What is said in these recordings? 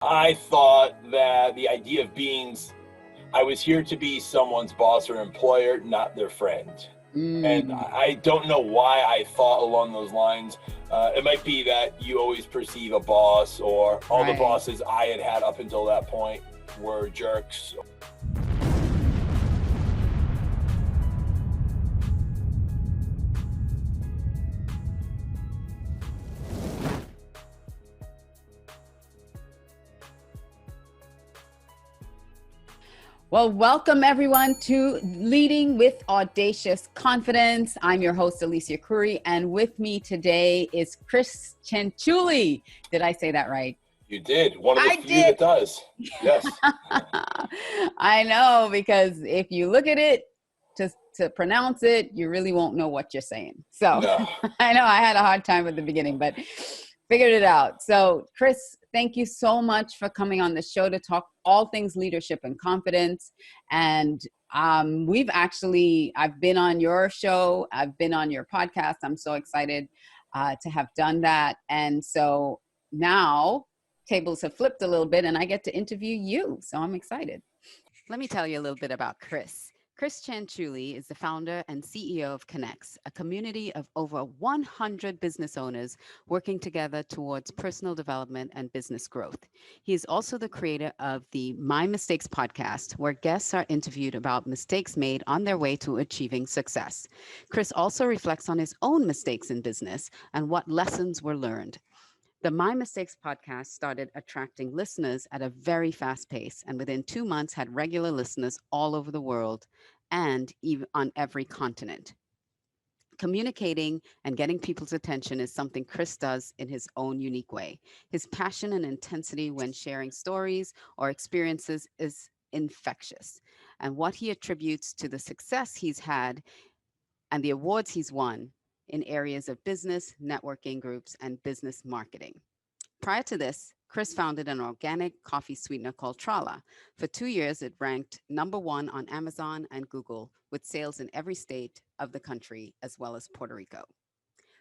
I thought that the idea of I was here to be someone's boss or employer, not their friend. And Mm, I don't know why I thought along those lines. It might be that you always perceive a boss, or all the right. bosses I had had up until that point were jerks. Well, welcome everyone to Leading with Audacious Confidence. I'm your host, Alicia Curry, and with me today is Chris Cianciulli. Did I say that right? You did. One of the I few did. that does. Yes. I know, because if you look at it to pronounce it, you really won't know what you're saying. So No. I know I had a hard time at the beginning, but figured it out. So Chris, thank you so much for coming on the show to talk all things leadership and confidence. And I've been on your show, I've been on your podcast. I'm so excited to have done that. And so now tables have flipped a little bit and I get to interview you. So I'm excited. Let me tell you a little bit about Chris. Chris Cianciulli is the founder and CEO of Connex, a community of over 100 business owners working together towards personal development and business growth. He is also the creator of the My Mistakes podcast, where guests are interviewed about mistakes made on their way to achieving success. Chris also reflects on his own mistakes in business and what lessons were learned. The My Mistakes podcast started attracting listeners at a very fast pace, and within 2 months had regular listeners all over the world and even on every continent. Communicating and getting people's attention is something Chris does in his own unique way. His passion and intensity when sharing stories or experiences is infectious. And what he attributes to the success he's had and the awards he's won in areas of business, networking groups, and business marketing. Prior to this, Chris founded an organic coffee sweetener called Trala. For 2 years, it ranked #1 on Amazon and Google, with sales in every state of the country, as well as Puerto Rico.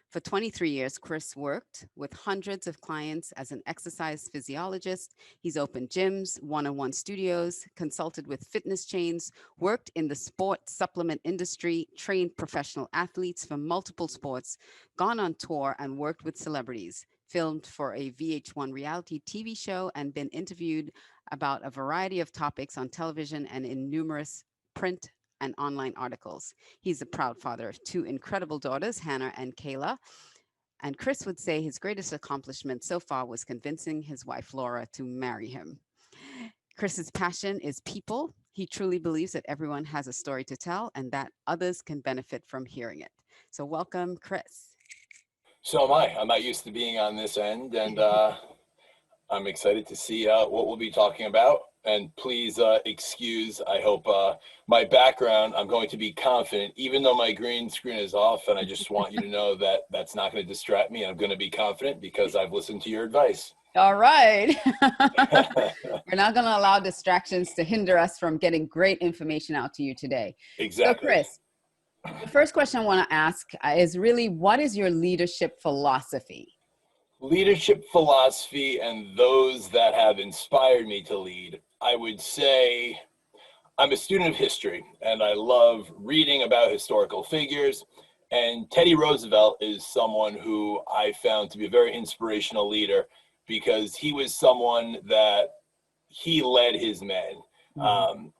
For 23 years, Chris worked with hundreds of clients as an exercise physiologist. He's opened gyms, one-on-one studios, consulted with fitness chains, worked in the sport supplement industry, trained professional athletes from multiple sports, gone on tour and worked with celebrities, filmed for a VH1 reality TV show, and been interviewed about a variety of topics on television and in numerous print and online articles. He's a proud father of 2 incredible daughters, Hannah and Kayla. And Chris would say his greatest accomplishment so far was convincing his wife, Laura, to marry him. Chris's passion is people. He truly believes that everyone has a story to tell and that others can benefit from hearing it. So, welcome, Chris. So am I. I'm not used to being on this end, and I'm excited to see what we'll be talking about. And please excuse, I hope, my background. I'm going to be confident, even though my green screen is off. And I just want you to know that that's not going to distract me. I'm going to be confident because I've listened to your advice. All right. We're not going to allow distractions to hinder us from getting great information out to you today. So, Exactly. Chris, the first question I want to ask is really, what is your leadership philosophy? Leadership philosophy and those that have inspired me to lead, I would say I'm a student of history and I love reading about historical figures. And Teddy Roosevelt is someone who I found to be a very inspirational leader because he was someone that he led his men. Mhm. Um,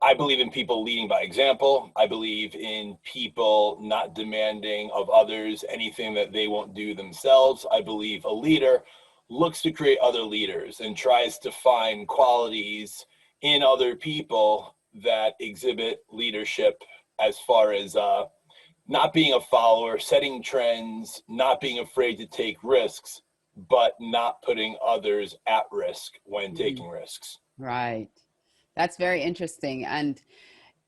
I believe in people leading by example. I believe in people not demanding of others anything that they won't do themselves. I believe a leader looks to create other leaders and tries to find qualities in other people that exhibit leadership as far as not being a follower, setting trends, not being afraid to take risks, but not putting others at risk when Mhm. taking risks. Right. That's very interesting. And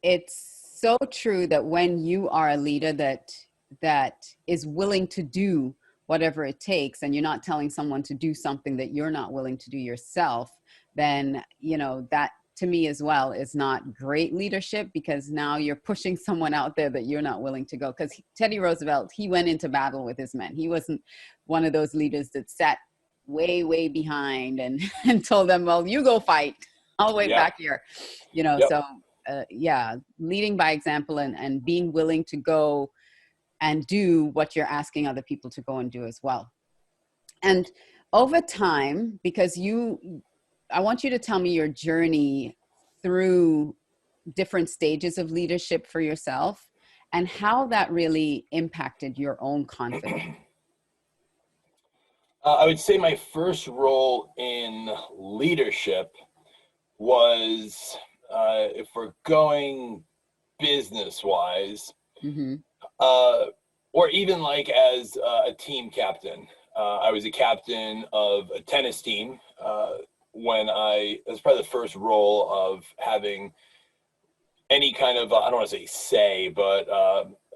it's so true that when you are a leader that is willing to do whatever it takes, and you're not telling someone to do something that you're not willing to do yourself, then that to me as well is not great leadership, because now you're pushing someone out there that you're not willing to go. Because Teddy Roosevelt, he went into battle with his men. He wasn't one of those leaders that sat way, way behind and, and told them, well, you go fight. I'll wait back here. You know, so yeah, leading by example and being willing to go and do what you're asking other people to go and do as well. And over time, because I want you to tell me your journey through different stages of leadership for yourself and how that really impacted your own confidence. I would say my first role in leadership was, if we're going business-wise, or even like as a team captain. I was a captain of a tennis team that's probably the first role of having any kind of, I don't want to say, but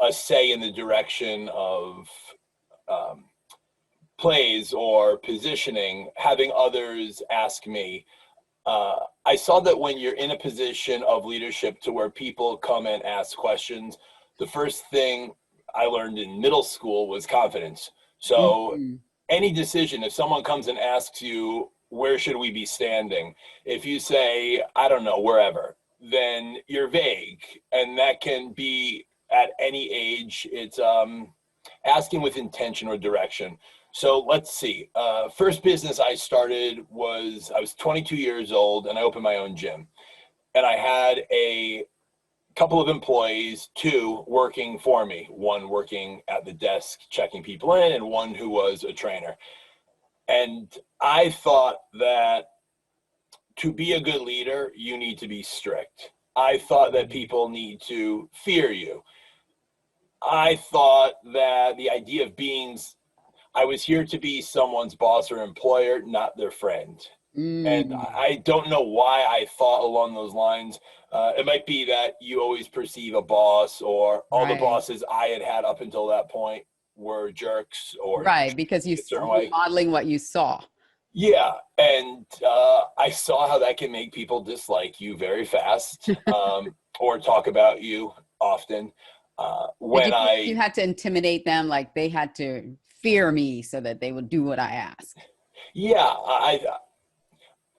a say in the direction of plays or positioning, having others ask me. I saw that when you're in a position of leadership to where people come and ask questions, the first thing I learned in middle school was confidence. So any decision, if someone comes and asks you, where should we be standing? If you say, I don't know, wherever, then you're vague. And that can be at any age. It's asking with intention or direction. So let's see. First business I started I was 22 years old and I opened my own gym. And I had a couple of employees, 2 working for me, one working at the desk checking people in and one who was a trainer. And I thought that to be a good leader, you need to be strict. I thought that people need to fear you. I thought that the idea of I was here to be someone's boss or employer, not their friend. And I don't know why I thought along those lines. It might be that you always perceive a boss or all the bosses I had up until that point were jerks or because you were modeling what you saw. Yeah. And I saw how that can make people dislike you very fast or talk about you often. You had to intimidate them, like they had to fear me so that they would do what I asked. Yeah,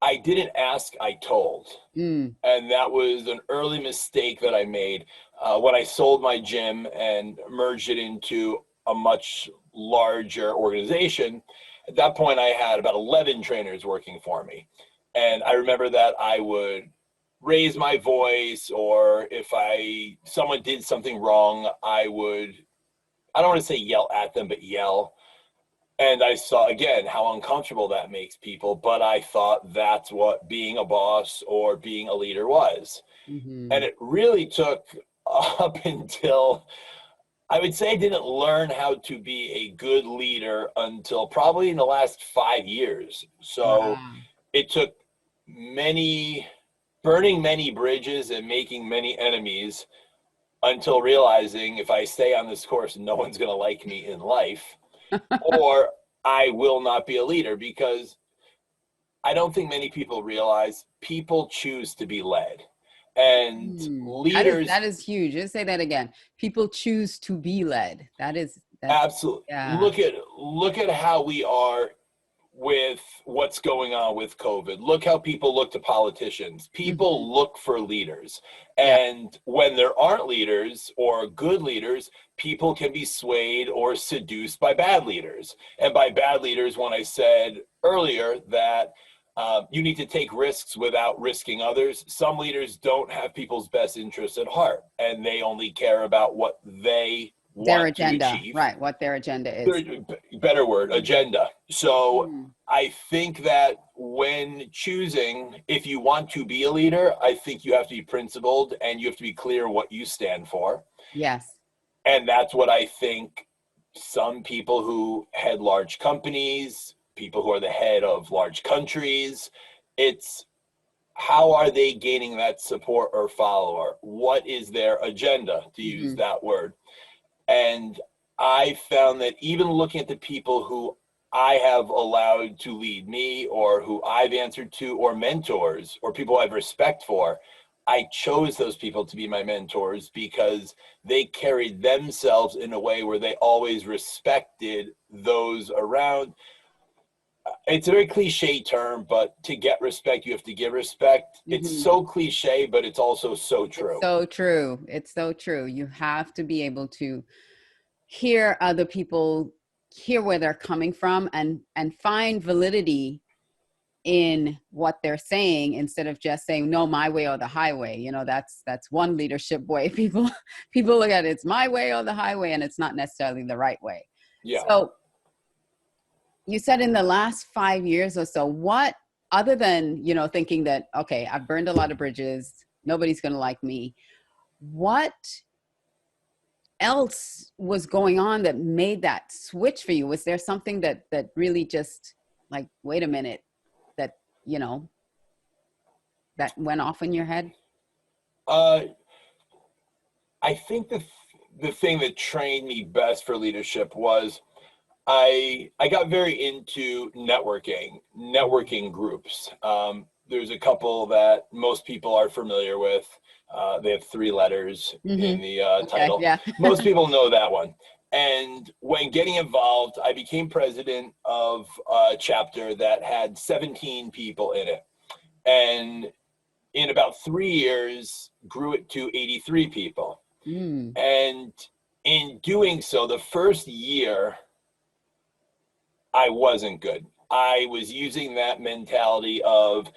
I didn't ask, I told. And that was an early mistake that I made when I sold my gym and merged it into a much larger organization. At that point, I had about 11 trainers working for me. And I remember that I would raise my voice, or if someone did something wrong, I don't want to say yell at them, but yell. And I saw, again, how uncomfortable that makes people, but I thought that's what being a boss or being a leader was. And it really took up until, I would say I didn't learn how to be a good leader until probably in the last 5 years. So it took burning many bridges and making many enemies until realizing if I stay on this course, no one's going to like me in life. Or I will not be a leader, because I don't think many people realize people choose to be led. And leaders... That is huge. Just say that again. People choose to be led. That's absolutely. Yeah. Look at how we are with what's going on with COVID. Look how people look to politicians. People look for leaders. And when there aren't leaders or good leaders, people can be swayed or seduced by bad leaders. And by bad leaders, when I said earlier that you need to take risks without risking others, some leaders don't have people's best interests at heart, and they only care about what they their agenda, right? What their agenda is. Better word, agenda. So I think that when choosing, if you want to be a leader, I think you have to be principled and you have to be clear what you stand for. Yes. And that's what I think some people who head large companies, people who are the head of large countries, it's how are they gaining that support or follower? What is their agenda, to use that word? And I found that even looking at the people who I have allowed to lead me, or who I've answered to, or mentors, or people I have respect for, I chose those people to be my mentors because they carried themselves in a way where they always respected those around. It's a very cliche term, but to get respect, you have to give respect. It's Mhm. so cliche, but it's also so It's true. so true. It's so true. You have to be able to hear other people, hear where they're coming from, and find validity in what they're saying instead of just saying no, my way or the highway. You know, that's one leadership way. People look at it, it's my way or the highway, and it's not necessarily the right way. Yeah. So you said in the last 5 years or so, what, other than, you know, thinking that, okay, I've burned a lot of bridges, nobody's going to like me, what else was going on that made that switch for you? Was there something that really just like, wait a minute, that, you know, that went off in your head? Uh, I think the thing that trained me best for leadership was I got very into networking groups. There's a couple that most people are familiar with. They have 3 letters in the Okay, title. yeah. Most people know that one. And when getting involved, I became president of a chapter that had 17 people in it. And in about 3 years, grew it to 83 people. Mm, And in doing so, the first year, I wasn't good. I was using that mentality of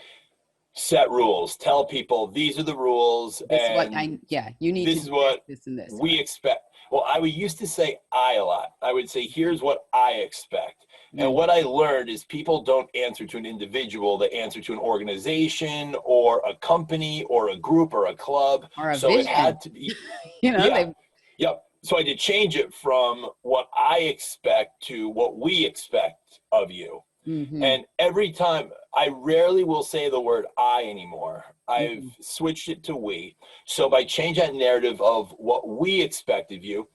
set rules, tell people these are the rules, this is what and yeah, you need to this is do this, what this and this, we right? expect. Well, I would used to say I a lot. I would say, here's what I expect. And Mm. what I learned is people don't answer to an individual, they answer to an organization or a company or a group or a club. Or a So it vision, had to be, you know, yeah, they, yep. So I did change it from what I expect to what we expect of you. mm-hmm, And every time, I rarely will say the word I anymore. I've mm-hmm, switched it to we. So by changing that narrative of what we expect of you,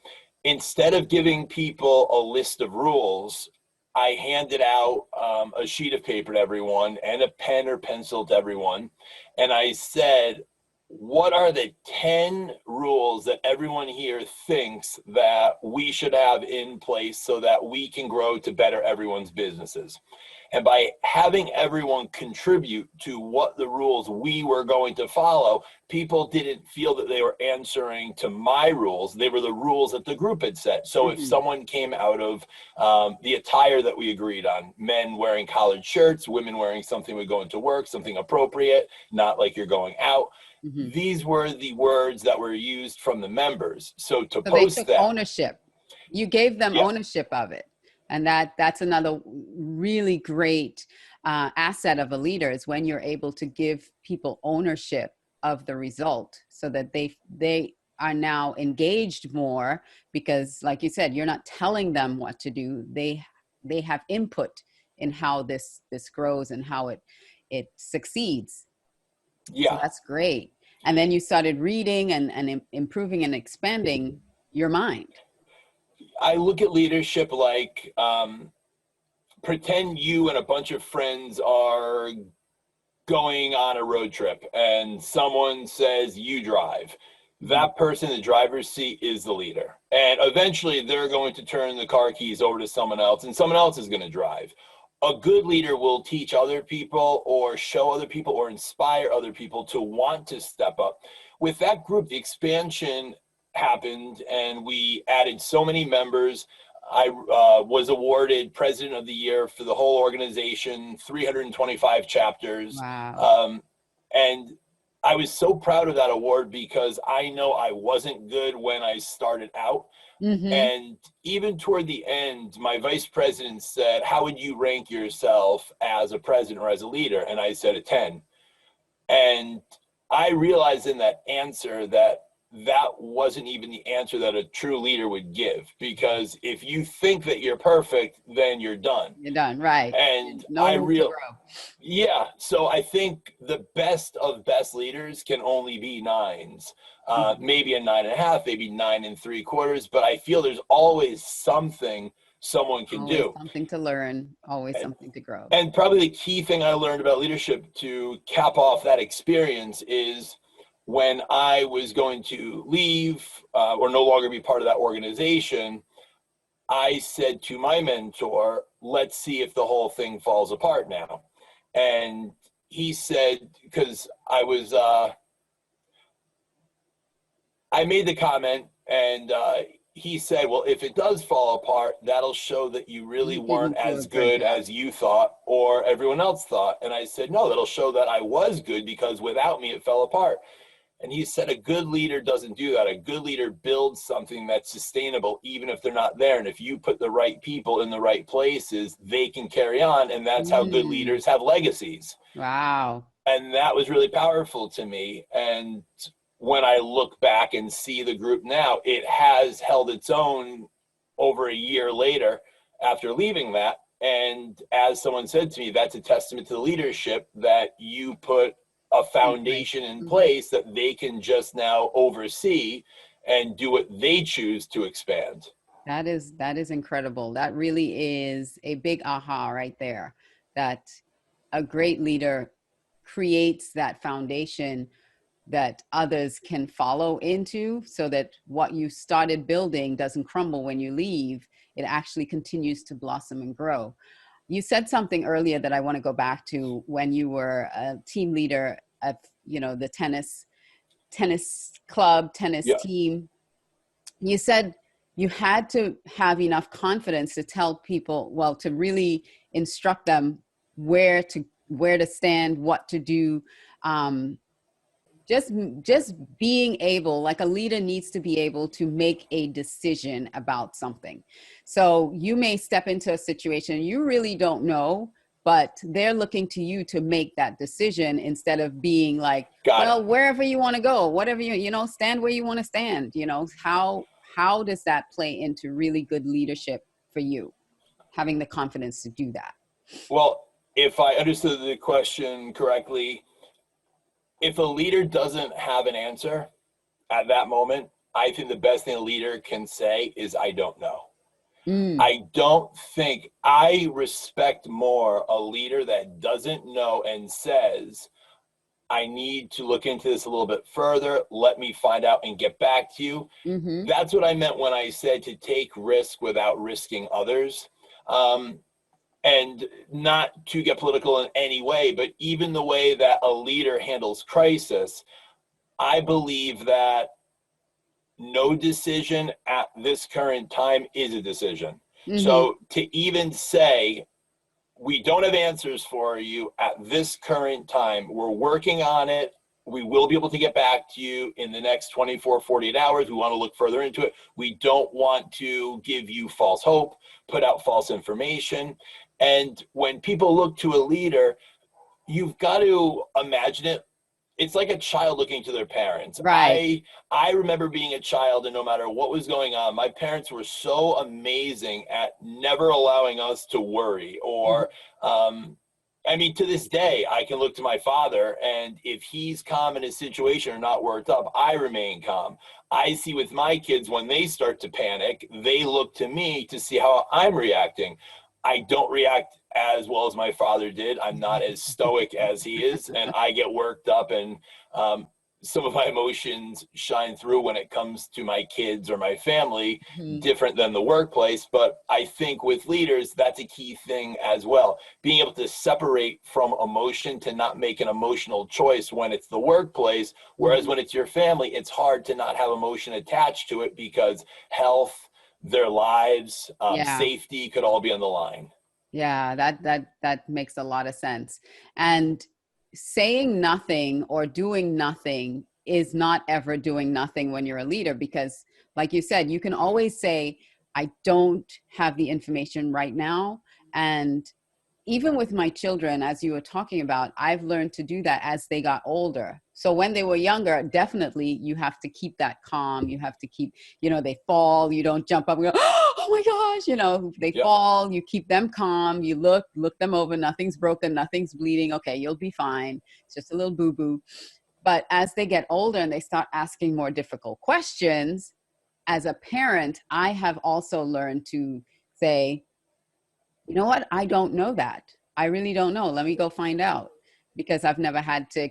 instead of giving people a list of rules, I handed out a sheet of paper to everyone and a pen or pencil to everyone. And I said, what are the 10 rules that everyone here thinks that we should have in place so that we can grow to better everyone's businesses? And by having everyone contribute to what the rules we were going to follow, people didn't feel that they were answering to my rules. They were the rules that the group had set. So if mm-hmm. someone came out of the attire that we agreed on, men wearing collared shirts, women wearing something we go into work, something appropriate, not like you're going out, Mm-hmm. these were the words that were used from the members. So to So they post took that, ownership. You gave them yeah, ownership of it. And that's another really great asset of a leader, is when you're able to give people ownership of the result, so that they are now engaged more, because like you said, you're not telling them what to do. They have input in how this grows and how it succeeds. So yeah. that's great. And then you started reading and improving and expanding your mind. I look at leadership like pretend you and a bunch of friends are going on a road trip and someone says you drive. Mhm. That person in the driver's seat is the leader. And eventually they're going to turn the car keys over to someone else and someone else is going to drive. A good leader will teach other people or show other people or inspire other people to want to step up. With that group, the expansion happened and we added so many members. I was awarded President of the Year for the whole organization, 325 chapters. Wow. Um, and I was so proud of that award because I know I wasn't good when I started out. Mm-hmm. And even toward the end, my vice president said, how would you rank yourself as a president or as a leader? And I said a 10. And I realized in that answer that that wasn't even the answer that a true leader would give. Because if you think that you're perfect, then you're done. You're done. Right. And No room to grow. yeah, so I think the best of best leaders can only be nines. Mhm. Maybe a 9.5, maybe 9 3/4, but I feel there's always something someone can Always do. something to learn, always And, something to grow. and probably the key thing I learned about leadership to cap off that experience is when I was going to leave or no longer be part of that organization, I said to my mentor, let's see if the whole thing falls apart now. And he said, because I made the comment, and he said, well, if it does fall apart, that'll show that you really weren't as good as you thought or everyone else thought. And I said, no, that'll show that I was good, because without me, it fell apart. And he said, a good leader doesn't do that. A good leader builds something that's sustainable, even if they're not there. And if you put the right people in the right places, they can carry on. And that's how good leaders have legacies. Wow. And that was really powerful to me. And when I look back and see the group now, it has held its own over a year later after leaving that. And as someone said to me, that's a testament to the leadership, that you put a foundation in place that they can just now oversee and do what they choose to expand. That is incredible. That really is a big aha right there, that a great leader creates that foundation that others can follow into, so that what you started building doesn't crumble when you leave. It actually continues to blossom and grow. You said something earlier that I want to go back to, when you were a team leader at, the tennis club, tennis team. You said you had to have enough confidence to tell people, well, to really instruct them where to stand, what to do. Just being able, like a leader needs to be able to make a decision about something. So you may step into a situation you really don't know, but they're looking to you to make that decision, instead of being like, wherever you want to go, whatever stand where you want to stand. How does that play into really good leadership for you, having the confidence to do that? Well, if I understood the question correctly, if a leader doesn't have an answer at that moment, I think the best thing a leader can say is, I don't know. I respect more a leader that doesn't know and says, I need to look into this a little bit further. Let me find out and get back to you. That's what I meant when I said to take risk without risking others. And not to get political in any way, but even the way that a leader handles crisis, I believe that no decision at this current time is a decision. So to even say, we don't have answers for you at this current time, we're working on it, we will be able to get back to you in the next 24, 48 hours. We want to look further into it. We don't want to give you false hope, put out false information. And when people look to a leader, you've got to imagine it. It's like a child looking to their parents. Right. I remember being a child, and no matter what was going on, my parents were so amazing at never allowing us to worry. Or, to this day, I can look to my father, and if he's calm in his situation or not worked up, I remain calm. I see with my kids, when they start to panic, they look to me to see how I'm reacting. I don't react as well as my father did. I'm not as stoic as he is, and I get worked up, and some of my emotions shine through when it comes to my kids or my family, different than the workplace. But I think with leaders, that's a key thing as well. Being able to separate from emotion, to not make an emotional choice when it's the workplace, whereas when it's your family, it's hard to not have emotion attached to it, because health, their lives, safety could all be on the line. Yeah, that makes a lot of sense. And saying nothing or doing nothing is not ever doing nothing when you're a leader, because like you said, you can always say, I don't have the information right now. And even with my children, as you were talking about, I've learned to do that as they got older. So when they were younger, definitely you have to keep that calm. You have to keep, they fall, you don't jump up and go, oh my gosh, they fall, you keep them calm, you look them over, nothing's broken, nothing's bleeding. Okay, you'll be fine. It's just a little boo-boo. But as they get older and they start asking more difficult questions, as a parent, I have also learned to say, you know what? I don't know that. I really don't know. Let me go find out, because I've never had to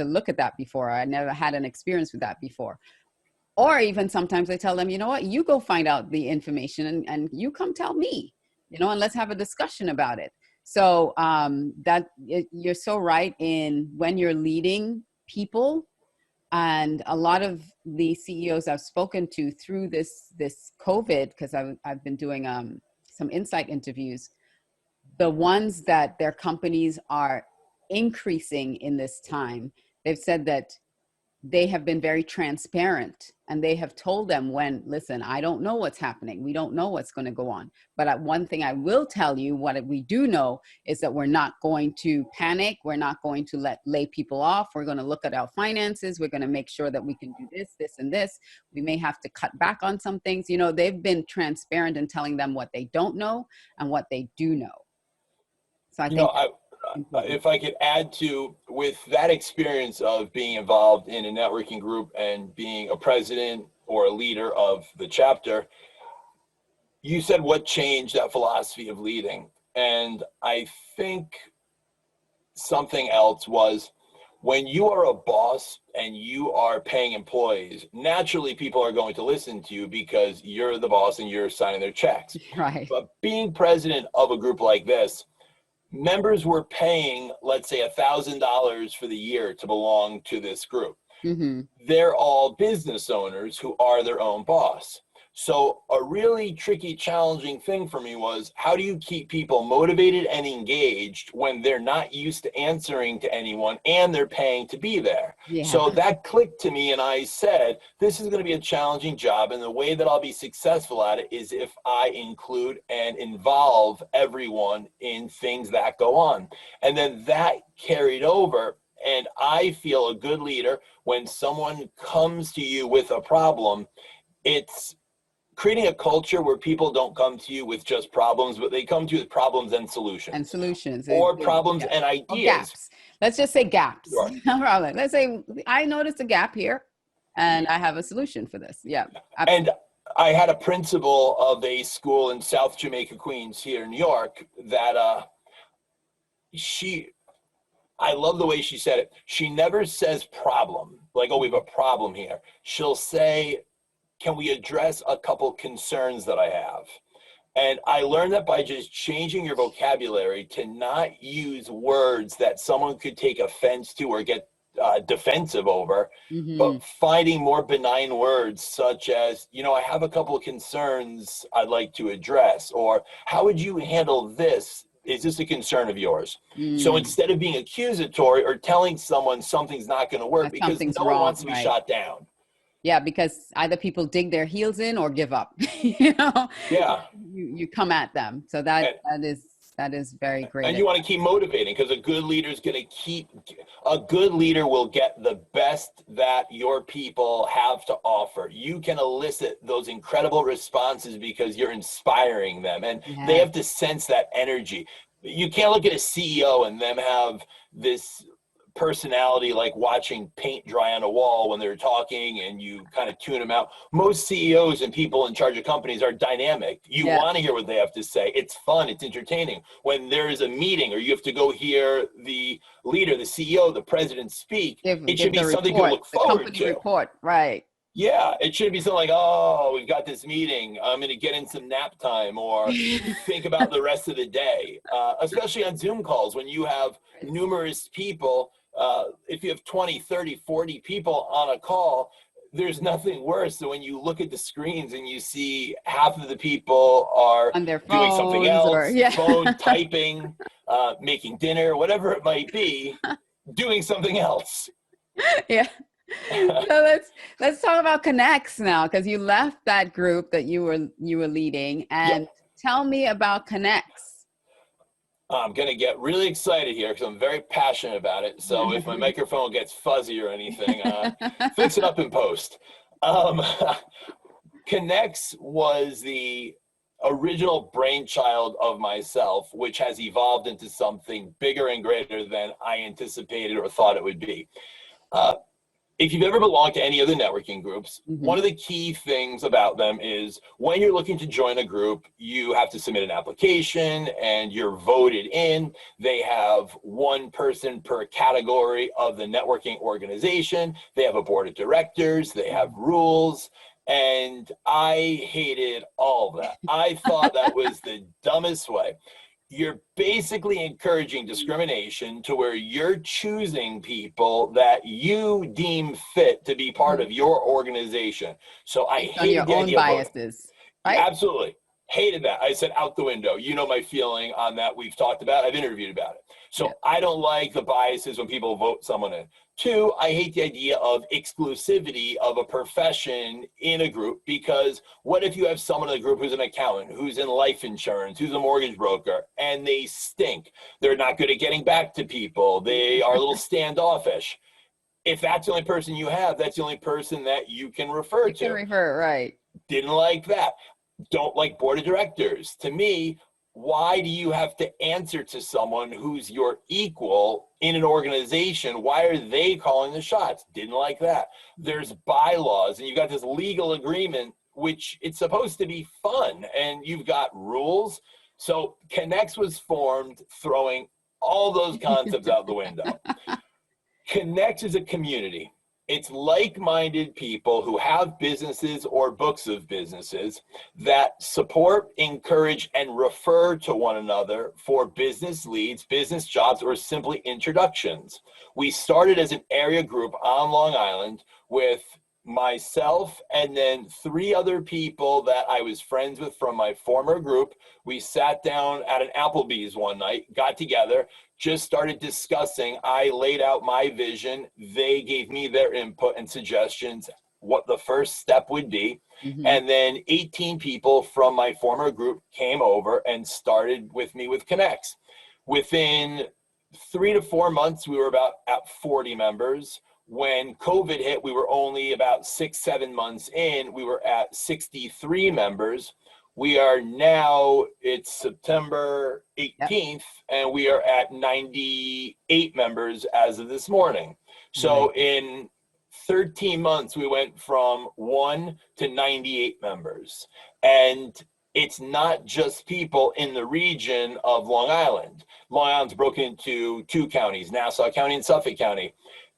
look at that before. I never had an experience with that before. Or even sometimes I tell them, you know what? You go find out the information and you come tell me, and let's have a discussion about it. So you're so right in when you're leading people. And a lot of the CEOs I've spoken to through this COVID, because I've been doing some insight interviews, the ones that their companies are increasing in this time, they've said that they have been very transparent, and they have told them listen, I don't know what's happening. We don't know what's going to go on. But one thing I will tell you, what we do know is that we're not going to panic. We're not going to lay people off. We're going to look at our finances. We're going to make sure that we can do this, this, and this. We may have to cut back on some things. They've been transparent in telling them what they don't know and what they do know. So I think if I could add to, with that experience of being involved in a networking group and being a president or a leader of the chapter, you said what changed that philosophy of leading. And I think something else was, when you are a boss and you are paying employees, naturally people are going to listen to you because you're the boss and you're signing their checks. Right. But being president of a group like this, members were paying, let's say, $1,000 for the year to belong to this group. Mm-hmm. They're all business owners who are their own boss. So a really tricky, challenging thing for me was, how do you keep people motivated and engaged when they're not used to answering to anyone and they're paying to be there? Yeah. So that clicked to me, and I said, this is going to be a challenging job, and the way that I'll be successful at it is if I include and involve everyone in things that go on. And then that carried over. And I feel a good leader, when someone comes to you with a problem, it's creating a culture where people don't come to you with just problems, but they come to you with problems and solutions. Or problems and ideas. Or gaps. Let's just say gaps. Sure. No problem. Let's say I noticed a gap here and I have a solution for this. Yeah. Absolutely. And I had a principal of a school in South Jamaica, Queens, here in New York, that I love the way she said it. She never says problem, like, oh, we have a problem here. She'll say, can we address a couple concerns that I have? And I learned that by just changing your vocabulary to not use words that someone could take offense to or get defensive over, Mm-hmm. but finding more benign words such as, I have a couple of concerns I'd like to address, or how would you handle this? Is this a concern of yours? So instead of being accusatory or telling someone something's not going to work, because no one wants to be shot down. Yeah, because either people dig their heels in or give up. Yeah. You come at them. So that is very great. And you want to keep motivating, because a good leader will get the best that your people have to offer. You can elicit those incredible responses because you're inspiring them, and they have to sense that energy. You can't look at a CEO and them have this personality like watching paint dry on a wall when they're talking, and you kind of tune them out. Most CEOs and people in charge of companies are dynamic. You want to hear what they have to say. It's fun. It's entertaining. When there is a meeting or you have to go hear the leader, the CEO, the president speak, it should be something you look forward to. Report, right. Yeah, it should be something like, oh, we've got this meeting. I'm going to get in some nap time, or think about the rest of the day, especially on Zoom calls when you have numerous people. If you have 20, 30, 40 people on a call, there's nothing worse than when you look at the screens and you see half of the people are on their phones, doing something else, phone, typing, making dinner, whatever it might be, doing something else. Yeah. So let's talk about Connects now, because you left that group that you were leading, and tell me about Connects. I'm going to get really excited here because I'm very passionate about it. So if my microphone gets fuzzy or anything, fix it up in post. Connects was the original brainchild of myself, which has evolved into something bigger and greater than I anticipated or thought it would be. If you've ever belonged to any of the networking groups, one of the key things about them is when you're looking to join a group, you have to submit an application and you're voted in. They have one person per category of the networking organization. They have a board of directors. They have rules. And I hated all of that. I thought that was the dumbest way. You're basically encouraging discrimination to where you're choosing people that you deem fit to be part of your organization. So I Based on your hated the own idea of voting. biases, Yeah, right? absolutely. Hated that. I said out the window. You know my feeling on that. We've talked about it. I've interviewed about it. Yeah. So I don't like the biases when people vote someone in. Two, I hate the idea of exclusivity of a profession in a group, because what if you have someone in the group who's an accountant, who's in life insurance, who's a mortgage broker, and they stink? They're not good at getting back to people. They are a little standoffish. If that's the only person you have, that's the only person that you can refer You to. can refer, right? Didn't like that. Don't like board of directors. To me, why do you have to answer to someone who's your equal in an organization? Why are they calling the shots? Didn't like that. There's bylaws, and you got this legal agreement, which it's supposed to be fun, and you've got rules. So Connex was formed throwing all those concepts out the window. Connex is a community. It's like-minded people who have businesses or books of businesses that support, encourage, and refer to one another for business leads, business jobs, or simply introductions. We started as an area group on Long Island with myself and then 3 other people that I was friends with from my former group. We sat down at an Applebee's one night, got together, just started discussing. I laid out my vision. They gave me their input and suggestions, what the first step would be. Mhm. And then 18 people from my former group came over and started with me with Connex. Within 3 to 4 months, we were about at 40 members. When COVID hit, we were only about 6-7 months in. We were at 63 members. We are now, it's September 18th, and we are at 98 members as of this morning. So in 13 months, we went from 1 to 98 members. And it's not just people in the region of Long Island. Long Island's broken into 2 counties, Nassau County and Suffolk County.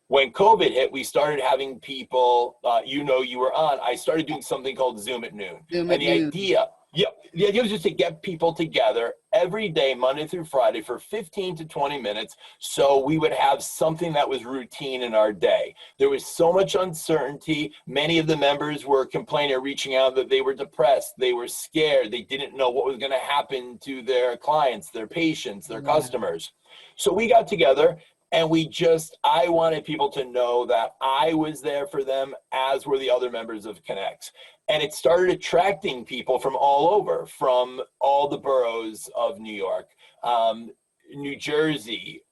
When COVID hit, we started having people, you were on, I started doing something called Zoom at Noon. Zoom at And the idea was just to get people together every day, Monday through Friday, for 15 to 20 minutes, so we would have something that was routine in our day. There was so much uncertainty. Many of the members were complaining or reaching out that they were depressed, they were scared, they didn't know what was going to happen to their clients, their patients, their customers. So we got together, and I wanted people to know that I was there for them, as were the other members of Connex. And it started attracting people from all over, from all the boroughs of New York, New Jersey,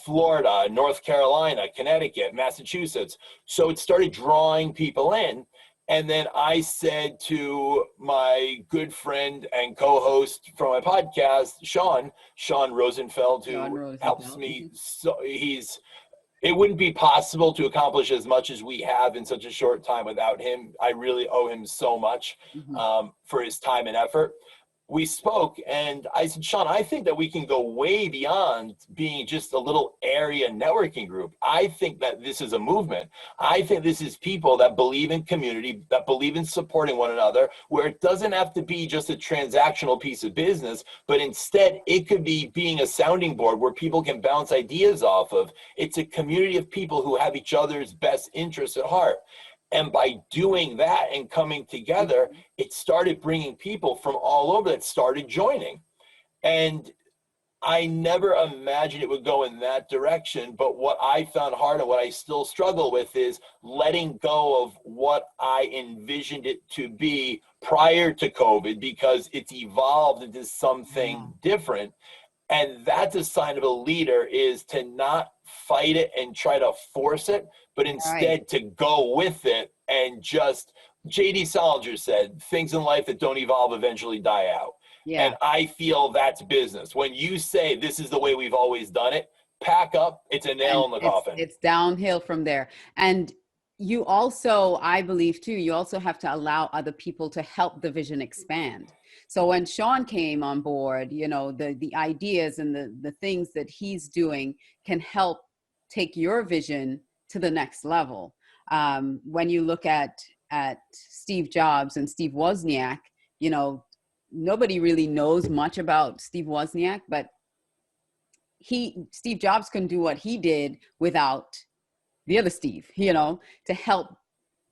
Florida, North Carolina, Connecticut, Massachusetts. So it started drawing people in. And then I said to my good friend and co-host from my podcast, Sean Rosenfeld, who helps me. So it wouldn't be possible to accomplish as much as we have in such a short time without him. I really owe him so much for his time and effort. We spoke, and I said, Sean, I think that we can go way beyond being just a little area networking group. I think that this is a movement. I think this is people that believe in community, that believe in supporting one another, where it doesn't have to be just a transactional piece of business, but instead it could be being a sounding board where people can bounce ideas off of. It's a community of people who have each other's best interests at heart. And by doing that and coming together, it started bringing people from all over that started joining. And I never imagined it would go in that direction. But what I found hard and what I still struggle with is letting go of what I envisioned it to be prior to COVID, because it's evolved into something different. And that's a sign of a leader, is to not fight it and try to force it, but instead to go with it. And just, J.D. Salinger said, things in life that don't evolve eventually die out. Yeah. And I feel that's business. When you say this is the way we've always done it, pack up, it's a nail in the coffin. It's downhill from there. And you also, I believe too, you also have to allow other people to help the vision expand. So when Sean came on board, the ideas and the things that he's doing can help take your vision to the next level. When you look at at Steve Jobs and Steve Wozniak, you know, nobody really knows much about Steve Wozniak, but Steve Jobs couldn't do what he did without the other Steve, you know, to help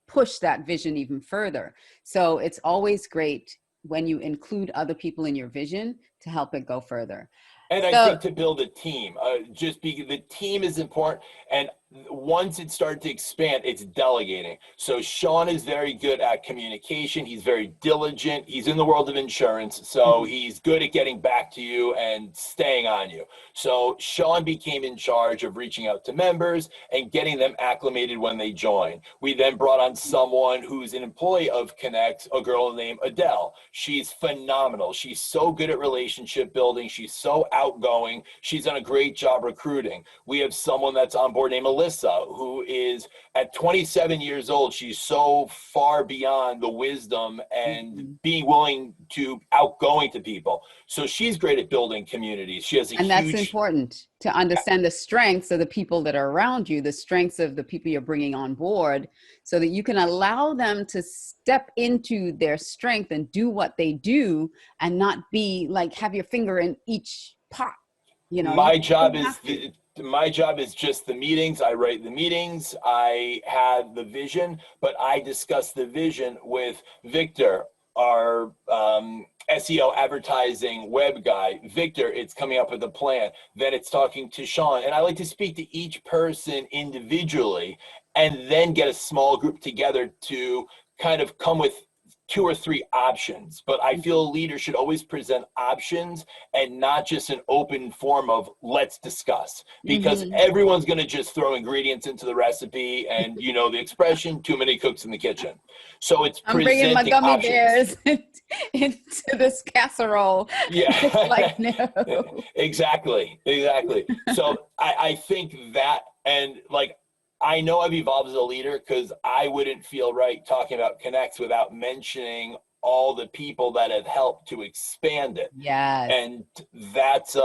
push that vision even further. So it's always great when you include other people in your vision to help it go further. And I think to build a team, just because the team is important. And once it started to expand, it's delegating. So Sean is very good at communication. He's very diligent. He's in the world of insurance. So he's good at getting back to you and staying on you. So Sean became in charge of reaching out to members and getting them acclimated when they join. We then brought on someone who's an employee of Connect, a girl named Adele. She's phenomenal. She's so good at relationship building. She's so outgoing. She's done a great job recruiting. We have someone that's on board named Alyssa, who is at 27 years old. She's so far beyond the wisdom and being willing to outgoing to people. So she's great at building communities. She has a and that's important to understand the strengths of the people that are around you, the strengths of the people you're bringing on board, so that you can allow them to step into their strength and do what they do and not be like, have your finger in each pot. You know, my job is just the meetings. I write the meetings. I have the vision, but I discuss the vision with Victor, our SEO advertising web guy. Victor, it's coming up with a plan. Then it's talking to Sean. And I like to speak to each person individually and then get a small group together to kind of come with 2 or 3 options. But I feel a leader should always present options and not just an open form of let's discuss, because everyone's going to just throw ingredients into the recipe, and you know the expression, too many cooks in the kitchen. So it's I'm bringing my gummy options. bears into this casserole. Yeah. It's like, no. Exactly. So I think that, and like, I know I've evolved as a leader because I wouldn't feel right talking about Connects without mentioning all the people that have helped to expand it. Yes. And that's,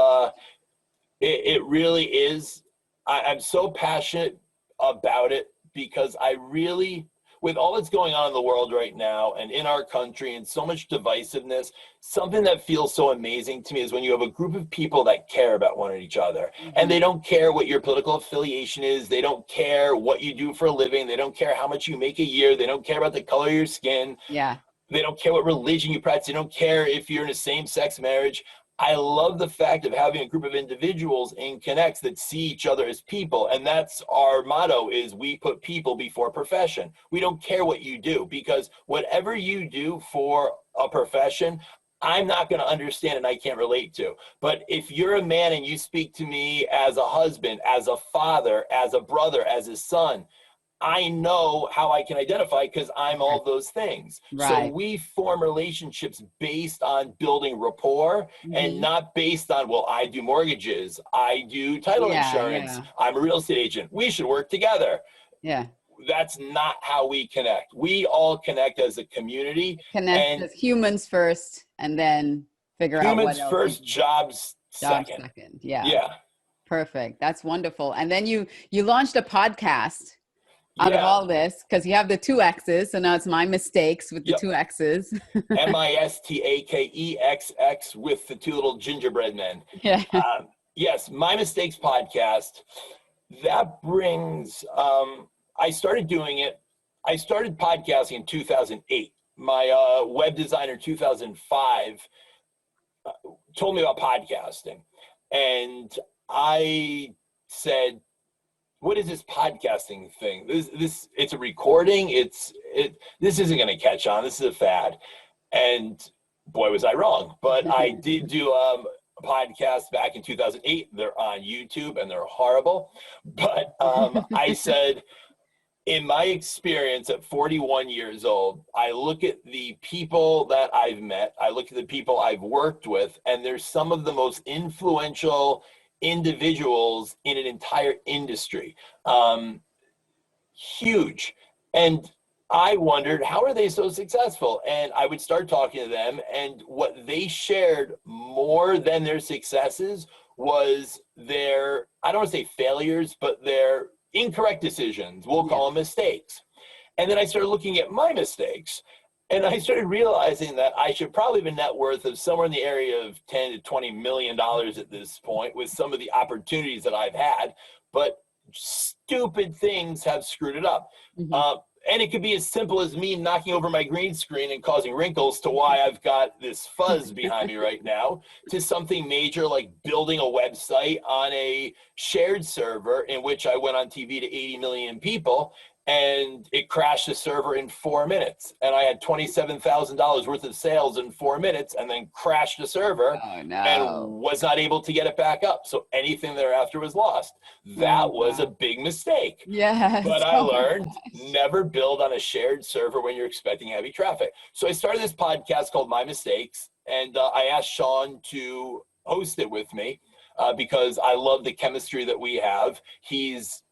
it really is, I'm so passionate about it because I really, with all that's going on in the world right now and in our country and so much divisiveness, something that feels so amazing to me is when you have a group of people that care about one each other, and they don't care what your political affiliation is. They don't care what you do for a living. They don't care how much you make a year. They don't care about the color of your skin. Yeah. They don't care what religion you practice. They don't care if you're in a same-sex marriage. I love the fact of having a group of individuals in Connects that see each other as people. And that's our motto, is we put people before profession. We don't care what you do, because whatever you do for a profession, I'm not going to understand and I can't relate to. But if you're a man and you speak to me as a husband, as a father, as a brother, as a son, I know how I can identify because I'm all those things. Right. So we form relationships based on building rapport and not based on, well, I do mortgages, I do title insurance, I'm a real estate agent, we should work together. Yeah. That's not how we connect. We all connect as a community. Connect as humans first and then figure out what else. Humans first, jobs second. Yeah. Yeah. Perfect. That's wonderful. And then you launched a podcast out of all this, because you have the 2 X's, so now it's My Mistakes with the 2 X's. MISTAKEXX with the 2 little gingerbread men. Yeah. Yes, My Mistakes podcast. That brings, I started doing it. I started podcasting in 2008. My web designer, 2005, told me about podcasting. And I said, what is this podcasting thing? This it's a recording. This isn't going to catch on. This is a fad. And boy, was I wrong. But I did do a podcast back in 2008. They're on YouTube and they're horrible. But I said, in my experience at 41 years old, I look at the people that I've met. I look at the people I've worked with, and there's some of the most influential individuals in an entire industry. Huge. And I wondered, how are they so successful? And I would start talking to them, and what they shared more than their successes was their, I don't want to say failures, but their incorrect decisions. We'll call them mistakes. And then I started looking at my mistakes, and I started realizing that I should probably have a net worth of somewhere in the area of 10 to 20 million dollars at this point with some of the opportunities that I've had, but stupid things have screwed it up. Mhm. And it could be as simple as me knocking over my green screen and causing wrinkles to why I've got this fuzz behind me right now, to something major like building a website on a shared server in which I went on TV to 80 million people, and it crashed the server in 4 minutes. And I had $27,000 worth of sales in 4 minutes, and then crashed the server Oh and no. was not able to get it back up. So anything thereafter was lost. That Oh, was a wow. big mistake. Yes. But I Oh my learned gosh. never build on a shared server when you're expecting heavy traffic. So I started this podcast called My Mistakes, and I asked Sean to host it with me because I love the chemistry that we have. He's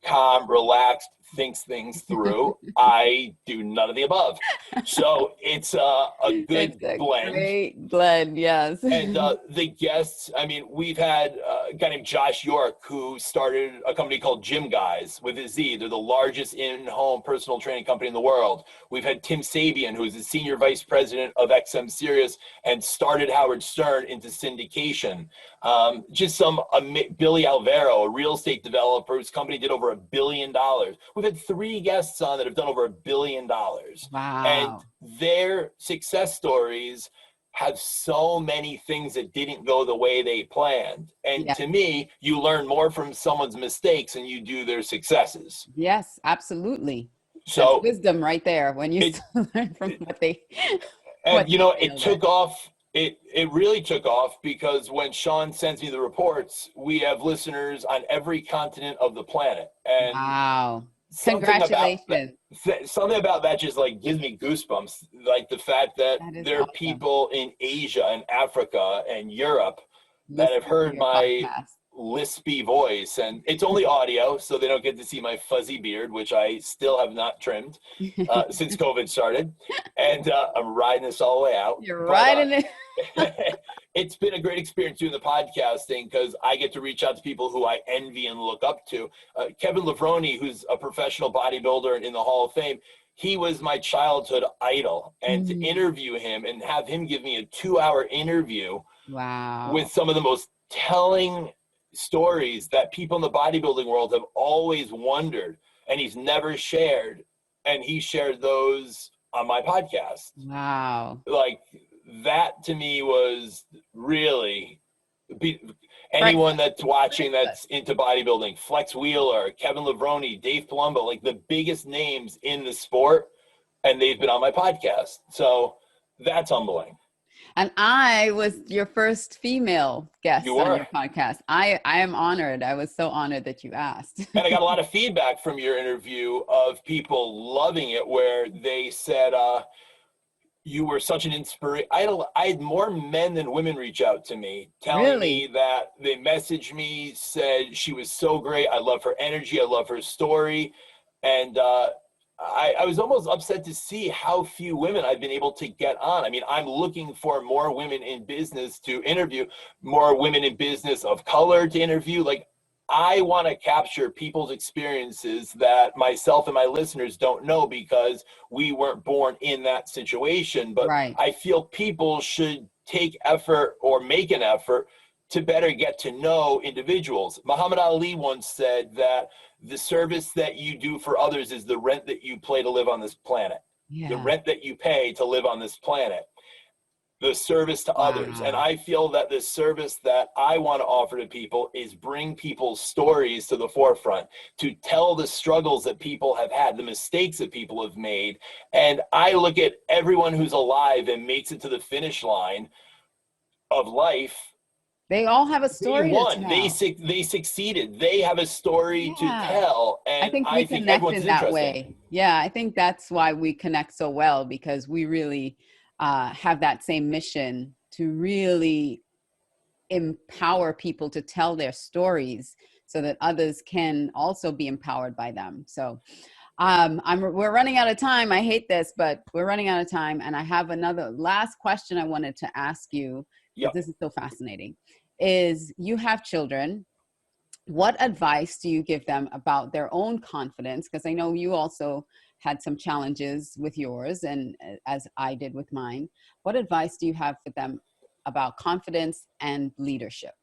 calm, relaxed, thinks things through. I do none of the above. So it's a good It's a blend. great blend, yes. And the guests, I mean, we've had a guy named Josh York who started a company called Gym Guys with a Z. They're the largest in-home personal training company in the world. We've had Tim Sabian, who's the senior vice president of XM Sirius and started Howard Stern into syndication. Just some Billy Alvaro, a real estate developer whose company did over $1 billion. We've had 3 guests on that have done over $1 billion. And Wow. their success stories have so many things that didn't go the way they planned. And Yeah. to me, you learn more from someone's mistakes than you do their successes. Yes, absolutely. That's So wisdom right there when you it, learn from what they and what you they know, it failed at. took off. It really took off because when Sean sends me the reports, we have listeners on every continent of the planet. And Wow. something about that, Congratulations. something about that just like gives me goosebumps, like the fact that That is there are awesome. people in Asia and Africa and Europe that have Listening to heard your my podcast. lispy voice, and it's only audio, so they don't get to see my fuzzy beard, which I still have not trimmed since COVID started, and I'm riding this all the way out. You're But right in it. it's been a great experience doing the podcasting because I get to reach out to people who I envy and look up to. Kevin Levrone, who's a professional bodybuilder in the Hall of Fame, he was my childhood idol. And to interview him and have him give me a 2-hour interview Wow. with some of the most telling stories that people in the bodybuilding world have always wondered, and he's never shared. And he shared those on my podcast. Wow. Like, that to me was really anyone that's watching that's into bodybuilding, Flex Wheeler, Kevin Levrone, Dave Palumbo, like the biggest names in the sport, and they've been on my podcast. So that's humbling. And I was your first female guest You on were. your podcast. I am honored. I was so honored that you asked. And I got a lot of feedback from your interview of people loving it, where they said you were such an inspiration. I had more men than women reach out to me telling me that they messaged me, said she was so great. I love her energy. I love her story. And I was almost upset to see how few women I've been able to get on. I mean, I'm looking for more women in business to interview, more women in business of color to interview. Like, I want to capture people's experiences that myself and my listeners don't know because we weren't born in that situation. But Right. I feel people should take effort or make an effort to better get to know individuals. Muhammad Ali once said that the service that you do for others is the rent that you pay to live on this planet. Yeah. The rent that you pay to live on this planet. The service to others. And Wow. I feel that the service that I want to offer to people is bring people's stories to the forefront, to tell the struggles that people have had, the mistakes that people have made. And I look at everyone who's alive and makes it to the finish line of life. They all have a They story to won. tell. They succeeded. They have a story to Yeah. tell. And I think we connect everyone's in that interesting. way. Yeah, I think that's why we connect so well, because we really have that same mission to really empower people to tell their stories so that others can also be empowered by them. So we're running out of time. I hate this, but we're running out of time. And I have another last question I wanted to ask you, because Yep. this is so fascinating, is you have children. What advice do you give them about their own confidence? Because I know you also had some challenges with yours, and as I did with mine. What advice do you have for them about confidence and leadership?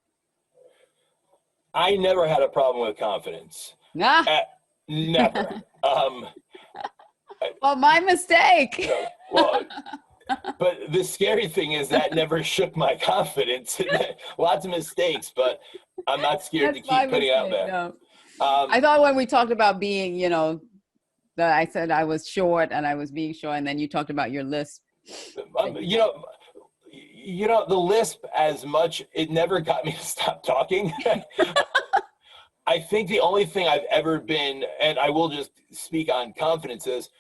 I never had a problem with confidence. Ah, Never. well, my mistake. You know, well, but the scary thing is that never shook my confidence. Lots of mistakes, but I'm not scared That's to my keep putting it out mistake. there. No. I thought when we talked about being, that I said I was short and I was being short, and then you talked about your lisp. The lisp, as much, it never got me to stop talking. I think the only thing I've ever been, and I will just speak on confidence, is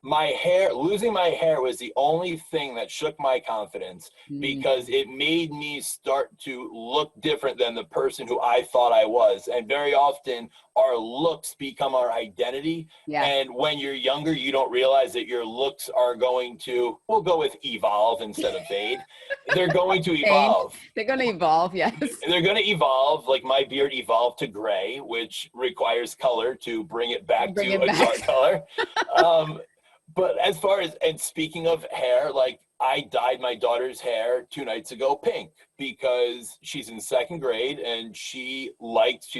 losing my hair was the only thing that shook my confidence, because it made me start to look different than the person who I thought I was. And very often our looks become our identity. Yeah. And when you're younger, you don't realize that your looks are going to, we'll go with evolve instead of fade. They're going to evolve. They're going to evolve, yes. They're going to evolve. Like my beard evolved to gray, which requires color to bring it back to a dark color. But as far as, and speaking of hair, like I dyed my daughter's hair 2 nights ago pink, because she's in 2nd grade and she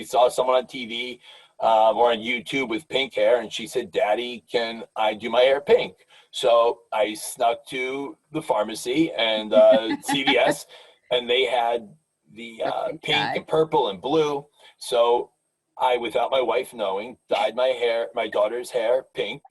saw someone on TV or on YouTube with pink hair, and she said, "Daddy, can I do my hair pink?" So I snuck to the pharmacy and CVS, and they had the pink and purple and blue. So I, without my wife knowing, dyed my daughter's hair pink,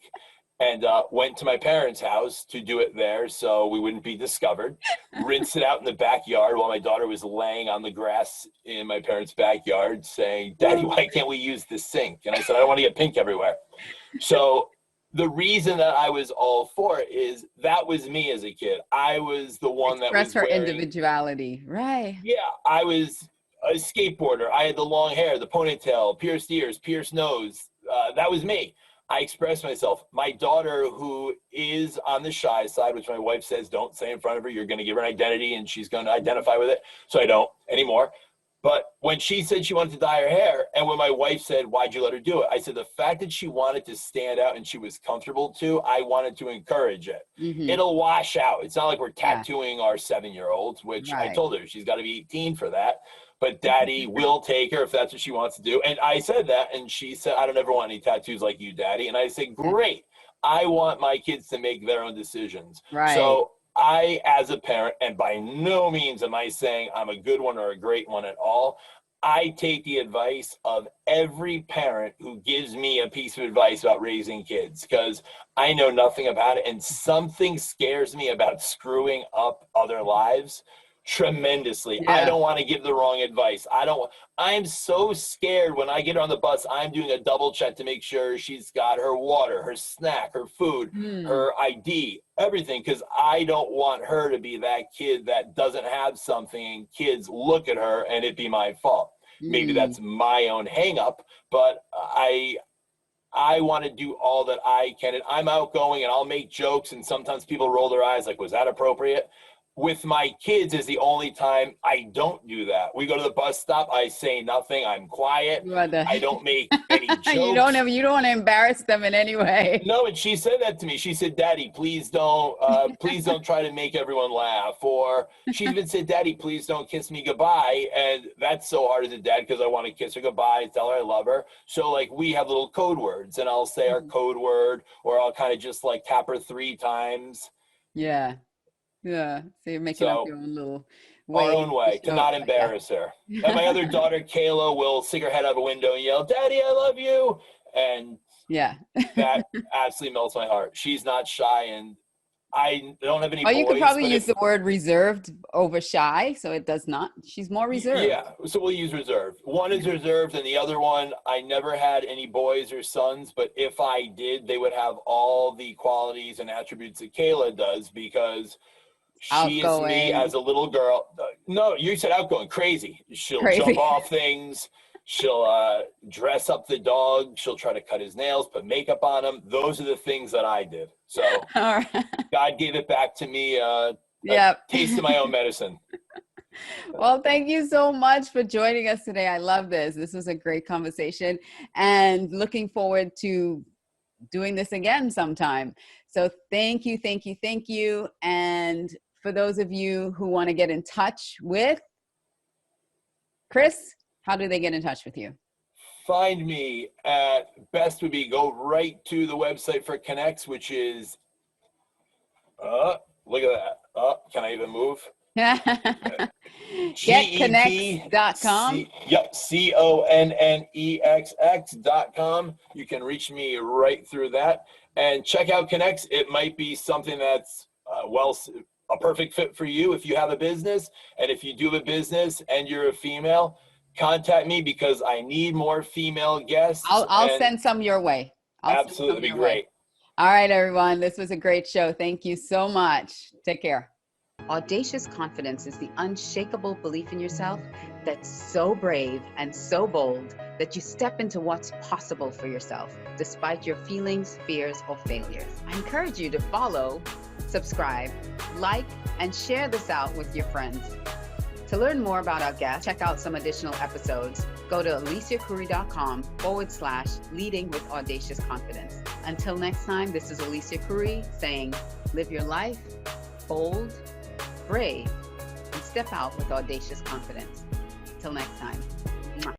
and went to my parents' house to do it there so we wouldn't be discovered. Rinsed it out in the backyard while my daughter was laying on the grass in my parents' backyard saying, "Daddy, why can't we use the sink?" And I said, "I don't want to get pink everywhere." So the reason that I was all for it is that was me as a kid. I was the one that was her individuality, right? Yeah, I was a skateboarder. I had the long hair, the ponytail, pierced ears, pierced nose. That was me. I express myself. My daughter, who is on the shy side, which my wife says, don't say in front of her, you're going to give her an identity and she's going to identify with it. So I don't anymore. But when she said she wanted to dye her hair, and when my wife said, "Why'd you let her do it?" I said, the fact that she wanted to stand out and she was comfortable too, I wanted to encourage it. Mm-hmm. It'll wash out. It's not like we're tattooing our 7-year-olds, which I told her she's got to be 18 for that. But Daddy will take her if that's what she wants to do. And I said that, and she said, "I don't ever want any tattoos like you, Daddy." And I said, "Great. I want my kids to make their own decisions." Right. So I, as a parent, and by no means am I saying I'm a good one or a great one at all, I take the advice of every parent who gives me a piece of advice about raising kids, because I know nothing about it. And something scares me about screwing up other lives tremendously. Yeah. I don't want to give the wrong advice. I'm so scared when I get her on the bus. I'm doing a double check to make sure she's got her water, her snack, her food, her ID, everything, because I don't want her to be that kid that doesn't have something and kids look at her and it be my fault. Maybe that's my own hang up, but I want to do all that I can. And I'm outgoing and I'll make jokes, and sometimes people roll their eyes like, "Was that appropriate?" With my kids is the only time I don't do that. We go to the bus stop. I say nothing. I'm quiet. I don't make any jokes. You don't want to embarrass them in any way. No, and she said that to me. She said, "Daddy, please don't try to make everyone laugh." Or she even said, "Daddy, please don't kiss me goodbye." And that's so hard as a dad, because I want to kiss her goodbye, tell her I love her. So like we have little code words, and I'll say our code word, or I'll kind of just like tap her 3 times. Yeah. Yeah, so you're making up your own little way. Our own way to not embarrass her. And my other daughter, Kayla, will stick her head out a window and yell, "Daddy, I love you." And that absolutely melts my heart. She's not shy, and I don't have any boys. You could probably use the word reserved over shy, so it does not. She's more reserved. Yeah, so we'll use reserved. One is reserved, and the other one, I never had any boys or sons, but if I did, they would have all the qualities and attributes that Kayla does, because she is me as a little girl. No, you said outgoing. Crazy. She'll jump off things. She'll dress up the dog. She'll try to cut his nails, put makeup on him. Those are the things that I did. So God gave it back to me. A taste of my own medicine. Well, thank you so much for joining us today. I love this. This was a great conversation, and looking forward to doing this again sometime. So thank you, thank you, thank you. And for those of you who want to get in touch with Chris, how do they get in touch with you? Find me at, best would be go right to the website for Connects, which is, look at that. Can I even move? Getconnects.com. Yep, CONNEXX.com. You can reach me right through that. And check out Connects. It might be something that's, a perfect fit for you if you have a business. And if you do have a business and you're a female, contact me because I need more female guests. I'll send some your way. Absolutely, be great. All right, everyone. This was a great show. Thank you so much. Take care. Audacious confidence is the unshakable belief in yourself that's so brave and so bold that you step into what's possible for yourself, despite your feelings, fears, or failures. I encourage you to follow, subscribe, like, and share this out with your friends. To learn more about our guests, check out some additional episodes. Go to aliciacoury.com/leading with audacious confidence. Until next time, this is Alicia Coury saying, live your life bold, brave, and step out with audacious confidence. Till next time.